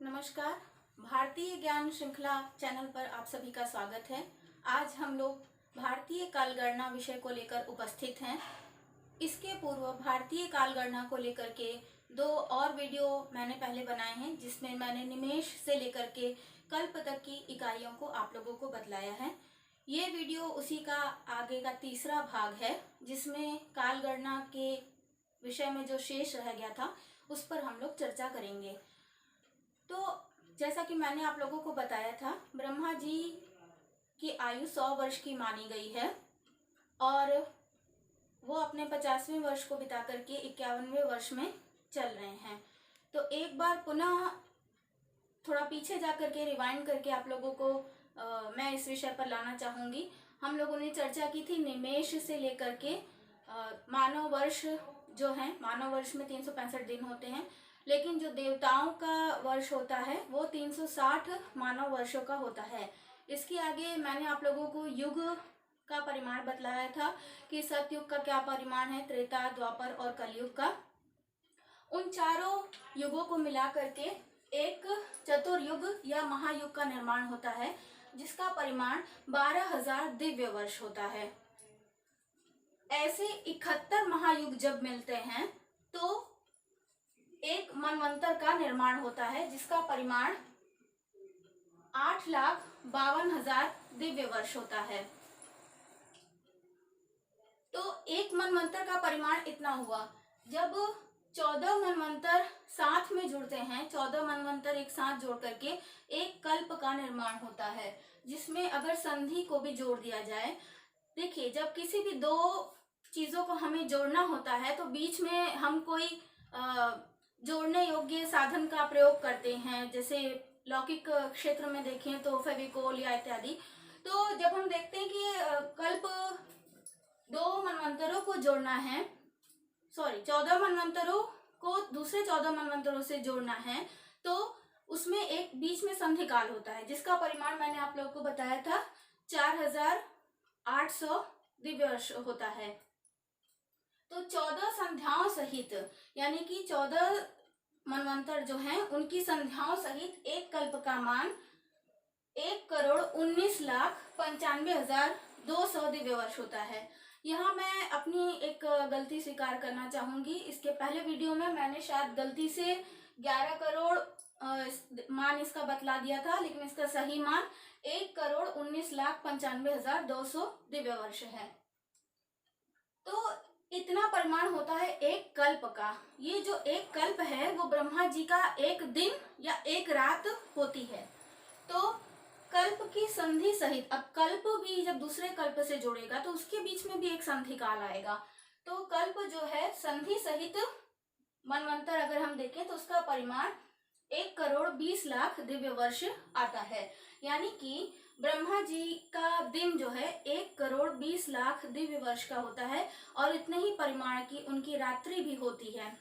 नमस्कार। भारतीय ज्ञान श्रृंखला चैनल पर आप सभी का स्वागत है। आज हम लोग भारतीय कालगणना विषय को लेकर उपस्थित हैं। इसके पूर्व भारतीय कालगणना को लेकर के दो और वीडियो मैंने पहले बनाए हैं, जिसमें मैंने निमेष से लेकर के कल्प तक की इकाइयों को आप लोगों को बतलाया है। ये वीडियो उसी का आगे का तीसरा भाग है, जिसमें कालगणना के विषय में जो शेष रह गया था उस पर हम लोग चर्चा करेंगे। तो जैसा कि मैंने आप लोगों को बताया था, ब्रह्मा जी की आयु 100 वर्ष की मानी गई है और वो अपने 50वें वर्ष को बिता करके 51वें वर्ष में चल रहे हैं। तो एक बार पुनः थोड़ा पीछे जा करके रिवाइंड करके आप लोगों को मैं इस विषय पर लाना चाहूँगी। हम लोगों ने चर्चा की थी निमेष से लेकर के मानव वर्ष जो है, मानव वर्ष में 365 दिन होते हैं, लेकिन जो देवताओं का वर्ष होता है वो 360 मानव वर्षों का होता है। इसके आगे मैंने आप लोगों को युग का परिमाण बतलाया था कि सतयुग का क्या परिमाण है, त्रेता, द्वापर और कलयुग का। उन चारों युगों को मिला करके एक चतुर्युग या महायुग का निर्माण होता है, जिसका परिमाण 12,000 दिव्य वर्ष होता है। ऐसे 71 महायुग जब मिलते हैं तो एक मनवंतर का निर्माण होता है, जिसका परिमाण 8,52,000 दिव्य वर्ष होता है। तो एक मनवंतर का परिमाण इतना हुआ। जब 14 मनवंतर साथ में जुड़ते हैं, 14 मनवंतर एक साथ जोड़ करके एक कल्प का निर्माण होता है, जिसमें अगर संधि को भी जोड़ दिया जाए, देखिए जब किसी भी दो चीजों को हमें जोड़ना होता है तो बीच में हम कोई जोड़ने योग्य साधन का प्रयोग करते हैं। जैसे लौकिक क्षेत्र में देखें तो फेविकोल या इत्यादि। तो जब हम देखते हैं कि कल्प 2 मनवंतरों को जोड़ना है, 14 मनवंतरों को दूसरे 14 मनवंतरों से जोड़ना है, तो उसमें एक बीच में संधि काल होता है, जिसका परिमाण मैंने आप लोगों को बताया था 4,800 दिव्य वर्ष होता है। तो 14 संध्याओं सहित, यानी कि 14 मनवंतर जो हैं उनकी संध्याओं सहित एक कल्प का मान 1,19,95,200 दिव्य वर्ष होता है। यहाँ मैं अपनी एक गलती स्वीकार करना चाहूंगी। इसके पहले वीडियो में मैंने शायद गलती से 11 करोड़ मान इसका बतला दिया था, लेकिन इसका सही मान 1,19,95,200 दिव्य वर्ष है। तो इतना परिमाण होता है एक कल्प का। ये जो एक कल्प है वो ब्रह्मा जी का एक दिन या एक रात होती है। तो कल्प की संधि सहित, अब कल्प भी जब दूसरे कल्प से जुड़ेगा तो उसके बीच में भी एक संधि काल आएगा। तो कल्प जो है संधि सहित मनवंतर अगर हम देखें तो उसका परिमाण 1,20,00,000 दिव्य वर्ष आता है। यानी कि ब्रह्मा जी का दिन जो है 1,20,00,000 दिव्य वर्ष का होता है और इतने ही परिमाण की उनकी रात्रि भी होती है।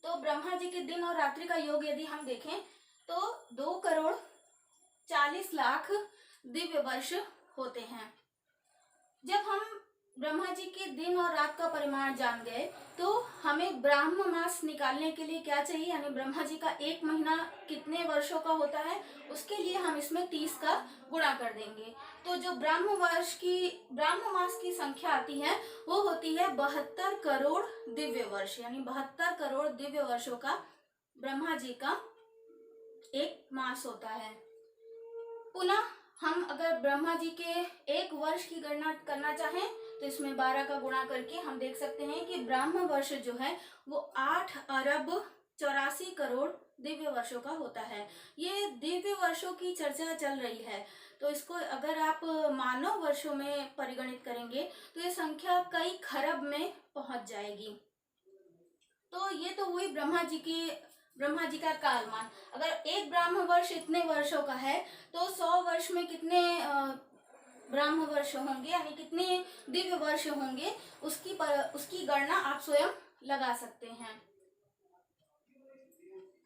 तो ब्रह्मा जी के दिन और रात्रि का योग यदि हम देखें तो 2,40,00,000 दिव्य वर्ष होते हैं। जब हम ब्रह्मा जी के दिन और रात का परिमाण जान गए तो हमें ब्राह्म मास निकालने के लिए क्या चाहिए, यानी ब्रह्मा जी का एक महीना कितने वर्षों का होता है, उसके लिए हम इसमें 30 का गुणा कर देंगे। तो जो ब्राह्म मास की संख्या आती है वो होती है 72 करोड़ दिव्य वर्ष, यानी 72 करोड़ दिव्य वर्षों का ब्रह्मा जी का एक मास होता है। पुनः हम अगर ब्रह्मा जी के एक वर्ष की गणना करना चाहें तो इसमें 12 का गुणा करके हम देख सकते हैं कि ब्राह्म वर्ष जो है वो 8 अरब 84 करोड़ दिव्य वर्षों का होता है। ये दिव्य वर्षों की चर्चा चल रही है, तो इसको अगर आप मानव वर्षों में परिगणित करेंगे तो ये संख्या कई खरब में पहुंच जाएगी। तो ये तो हुई ब्रह्मा जी का कालमान। अगर एक ब्राह्म वर्ष इतने वर्षों का है तो 100 वर्ष में कितने ब्राह्म वर्ष होंगे, यानी कितने दिव्य वर्ष होंगे, उसकी गणना आप स्वयं लगा सकते हैं।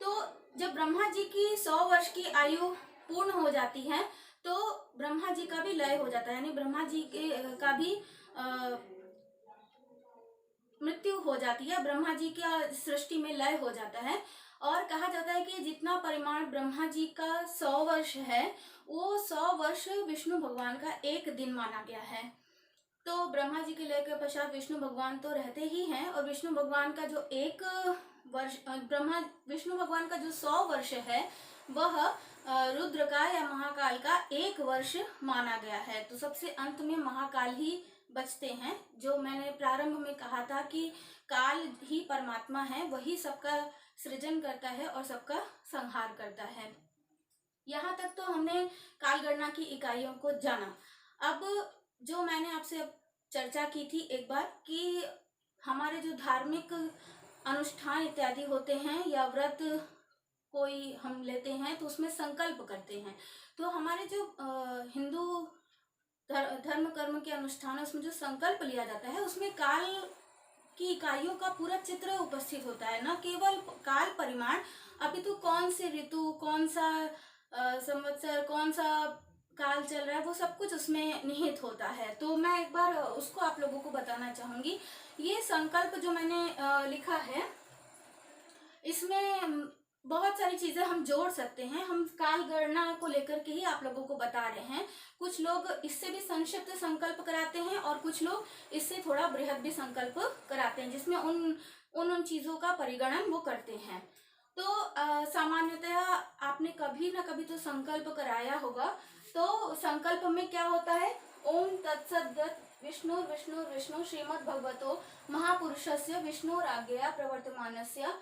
तो जब ब्रह्मा जी की 100 वर्ष की आयु पूर्ण हो जाती है तो ब्रह्मा जी का भी लय हो जाता है, यानी ब्रह्मा जी का भी मृत्यु हो जाती है, ब्रह्मा जी का सृष्टि में लय हो जाता है और कहा जाता है कि जितना परिमाण ब्रह्मा जी का 100 वर्ष है, वो 100 वर्ष विष्णु भगवान का एक दिन माना गया है। तो ब्रह्मा जी के लय के पश्चात विष्णु भगवान तो रहते ही हैं, और विष्णु भगवान का जो एक वर्ष विष्णु भगवान का जो 100 वर्ष है वह रुद्र का या महाकाल का एक वर्ष माना गया है। तो सबसे अंत में महाकाल ही बचते हैं। जो मैंने प्रारंभ में कहा था कि काल ही परमात्मा है, वही सबका सृजन करता है और सबका संहार करता है। यहाँ तक तो हमने काल गणना की इकाइयों को जाना। अब जो मैंने आपसे चर्चा की थी एक बार कि हमारे जो धार्मिक अनुष्ठान इत्यादि होते हैं या व्रत कोई हम लेते हैं तो उसमें संकल्प करते हैं। तो हमारे जो हिंदू धर्म कर्म के अनुष्ठान है उसमें जो संकल्प लिया जाता है उसमें काल की इकाइयों का पूरा चित्र उपस्थित होता है, न केवल काल परिमाण अपितु कौन से ऋतु, कौन सा संवत्सर, कौन सा काल चल रहा है, वो सब कुछ उसमें निहित होता है। तो मैं एक बार उसको आप लोगों को बताना चाहूंगी। ये संकल्प जो मैंने लिखा है इसमें बहुत सारी चीजें हम जोड़ सकते हैं। हम काल गणना को लेकर के ही आप लोगों को बता रहे हैं। कुछ लोग इससे भी संक्षिप्त संकल्प कराते हैं और कुछ लोग इससे थोड़ा बृहद भी संकल्प कराते हैं, जिसमें उन चीजों का परिगणन वो करते हैं। तो सामान्यतः आपने कभी ना कभी तो संकल्प कराया होगा। तो संकल्प में क्या होता है? ओम तत्सद्गत विष्णु विष्णु विष्णु श्रीमद् भगवतो महापुरुषस्य विष्णुराज्ञया प्रवर्तमानस्य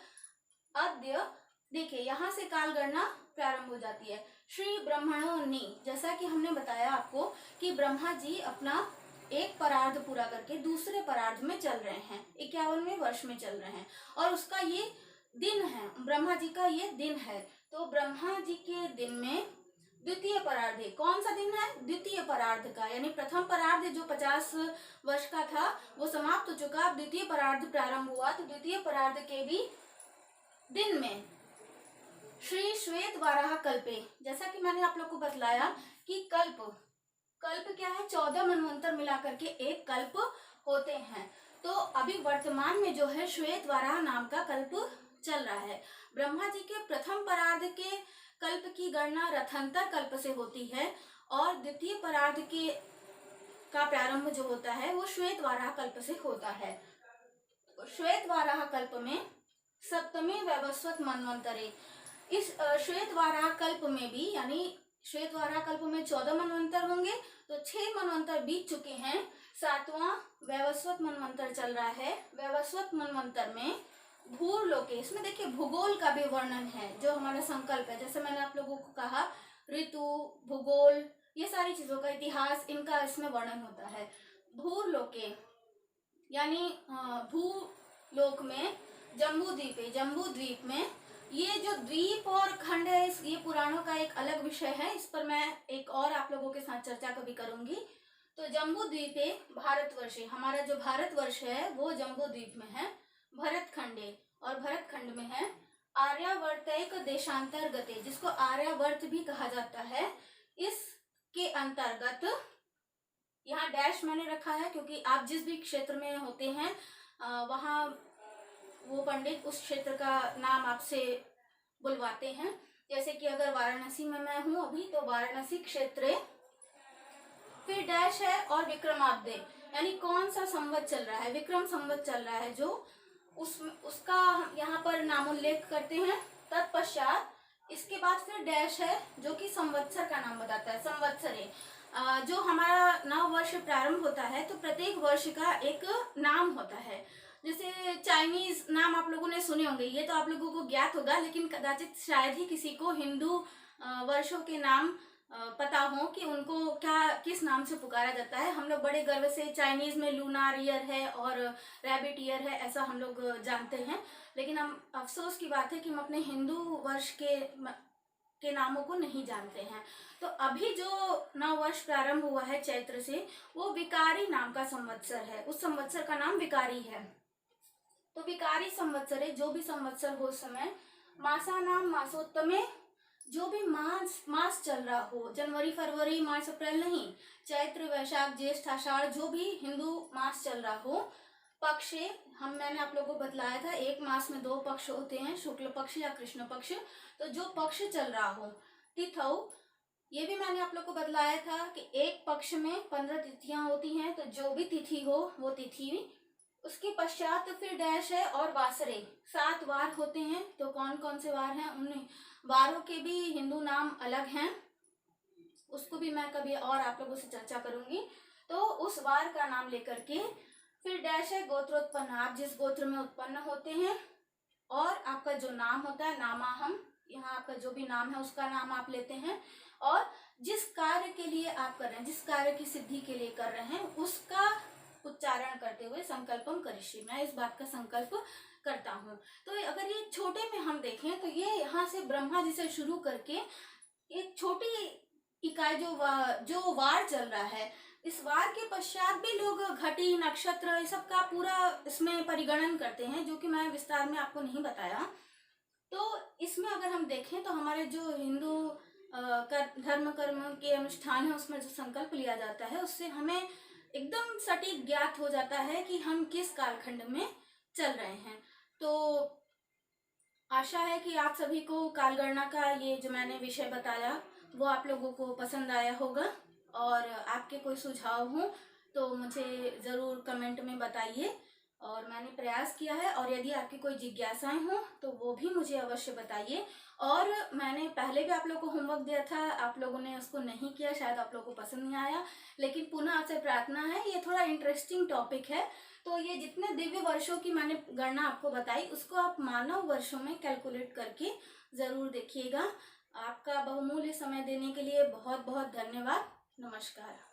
अद्य। देखिए यहाँ से काल गणना प्रारंभ हो जाती है। श्री ब्रह्मणो नि, जैसा कि हमने बताया आपको कि ब्रह्मा जी अपना एक परार्ध पूरा करके दूसरे परार्ध में चल रहे हैं, 51वें वर्ष में चल रहे हैं, और उसका ये दिन है, ब्रह्मा जी का ये दिन है। तो ब्रह्मा जी के दिन में द्वितीय परार्ध है। कौन सा दिन है? द्वितीय परार्ध का, यानी प्रथम परार्ध जो 50 वर्ष का था वो समाप्त हो चुका, अब द्वितीय परार्ध प्रारंभ हुआ। तो द्वितीय परार्ध के भी दिन में श्री श्वेत वाराह कल्पे, जैसा कि मैंने आप लोग को बतलाया कि कल्प क्या है? 14 मनवंतर मिलाकर के एक कल्प होते हैं। तो अभी वर्तमान में जो है श्वेत वाराह नाम का कल्प चल रहा है। ब्रह्मा जी के प्रथम परार्ध के कल्प की गणना रथंतर कल्प से होती है, और द्वितीय परार्ध के का प्रारंभ जो होता है वो श्वेत वाराह कल्प से होता है। श्वेत वाराह कल्प में सप्तमी वैवस्वत मनवंतरे, इस श्वेत वाराह कल्प में भी, यानी श्वेत वाराह कल्प में 14 मनवंतर होंगे, तो 6 मनवंतर बीत चुके हैं, 7वां वैवस्वत मनवंतर चल रहा है। वैवस्वत मनवंतर में भूर्लोके, इसमें देखिए भूगोल का भी वर्णन है जो हमारा संकल्प है। जैसे मैंने आप लोगों को कहा ऋतु, भूगोल, ये सारी चीजों का इतिहास, इनका इसमें वर्णन होता है। भूर्लोके यानी भूलोक में जम्बू द्वीप में, ये जो द्वीप और खंड है ये पुराणों का एक अलग विषय है, इस पर मैं एक और आप लोगों के साथ चर्चा कभी करूंगी। तो जम्बू द्वीपे भारतवर्षे, हमारा जो भारतवर्ष है वो जम्बू द्वीप में है। भरतखंडे, और भरतखंड में है आर्यावर्तैक देशांतर्गते, जिसको आर्यावर्त भी कहा जाता है। इसके अंतर्गत, यहाँ डैश मैंने रखा है क्योंकि आप जिस भी क्षेत्र में होते हैं वहाँ वो पंडित उस क्षेत्र का नाम आपसे बुलवाते हैं। जैसे कि अगर वाराणसी में मैं हूँ अभी, तो वाराणसी क्षेत्र, फिर डैश है और विक्रमाब्दे, यानी कौन सा संवत चल रहा है, विक्रम संवत चल रहा है, जो उसका यहाँ पर नामोल्लेख करते हैं। तत्पश्चात इसके बाद फिर डैश है जो कि संवत्सर का नाम बताता है। संवत्सरे, जो हमारा नव वर्ष प्रारंभ होता है तो प्रत्येक वर्ष का एक नाम होता है। जैसे चाइनीज नाम आप लोगों ने सुने होंगे, ये तो आप लोगों को ज्ञात होगा, लेकिन कदाचित शायद ही किसी को हिंदू वर्षों के नाम पता हो कि उनको किस नाम से पुकारा जाता है। हम लोग बड़े गर्व से चाइनीज में लूनार ईयर है और रैबिट ईयर है, ऐसा हम लोग जानते हैं, लेकिन हम अफसोस की बात है कि हम अपने हिंदू वर्ष के नामों को नहीं जानते हैं। तो अभी जो नव वर्ष प्रारंभ हुआ है चैत्र से, वो विकारी नाम का संवत्सर है, उस संवत्सर का नाम विकारी है। तो विकारी संवत्सरे, जो भी संवत्सर हो उस समय, मासा नाम मासोत्तमे, जो भी मास चल रहा हो, जनवरी फरवरी मार्च अप्रैल नहीं, चैत्र वैशाख ज्येष्ठ आषाढ़, जो भी हिंदू मास चल रहा हो, पक्ष मैंने आप लोगों को बतलाया था, एक मास में 2 पक्ष होते हैं, शुक्ल पक्ष या कृष्ण पक्ष। तो जो पक्ष चल रहा हो तिथौ, ये भी मैंने आप लोग को बतलाया था कि एक पक्ष में 15 तिथियां होती हैं। तो जो भी तिथि हो वो तिथि, उसके पश्चात फिर डैश है और वासरे, 7 वार होते हैं। तो कौन कौन से वार हैं, उन वारों के भी हिंदू नाम अलग हैं, उसको भी मैं कभी और आप लोगों से चर्चा करूंगी। तो उस वार का नाम लेकर के फिर डैश है गोत्रोत्पन्न, आप जिस गोत्र में उत्पन्न होते हैं, और आपका जो नाम होता है नामाहम, यहाँ आपका जो भी नाम है उसका नाम आप लेते हैं, और जिस कार्य के लिए आप कर रहे हैं, जिस कार्य की सिद्धि के लिए कर रहे हैं, उसका उच्चारण करते हुए संकल्पम करिष्ये, मैं इस बात का संकल्प करता हूँ। तो अगर ये छोटे में हम देखें तो ये यहाँ से ब्रह्मा जी से शुरू करके एक छोटी इकाई जो वार चल रहा है, इस वार के पश्चात भी लोग घटी नक्षत्र ये सब का पूरा इसमें परिगणन करते हैं, जो कि मैं विस्तार में आपको नहीं बताया। तो इसमें अगर हम देखें तो हमारे जो हिंदू धर्म कर्म के अनुष्ठान है, उसमें जो संकल्प लिया जाता है, उससे हमें एकदम सटीक ज्ञात हो जाता है कि हम किस कालखंड में चल रहे हैं। तो आशा है कि आप सभी को कालगणना का ये जो मैंने विषय बताया वो आप लोगों को पसंद आया होगा, और आपके कोई सुझाव हो तो मुझे ज़रूर कमेंट में बताइए। और मैंने प्रयास किया है, और यदि आपकी कोई जिज्ञासाएं हो तो वो भी मुझे अवश्य बताइए। और मैंने पहले भी आप लोगों को होमवर्क दिया था, आप लोगों ने उसको नहीं किया, शायद आप लोगों को पसंद नहीं आया, लेकिन पुनः आपसे प्रार्थना है, ये थोड़ा इंटरेस्टिंग टॉपिक है। तो ये जितने दिव्य वर्षों की मैंने गणना आपको बताई, उसको आप मानव वर्षों में कैलकुलेट करके ज़रूर देखिएगा। आपका बहुमूल्य समय देने के लिए बहुत बहुत धन्यवाद। नमस्कार।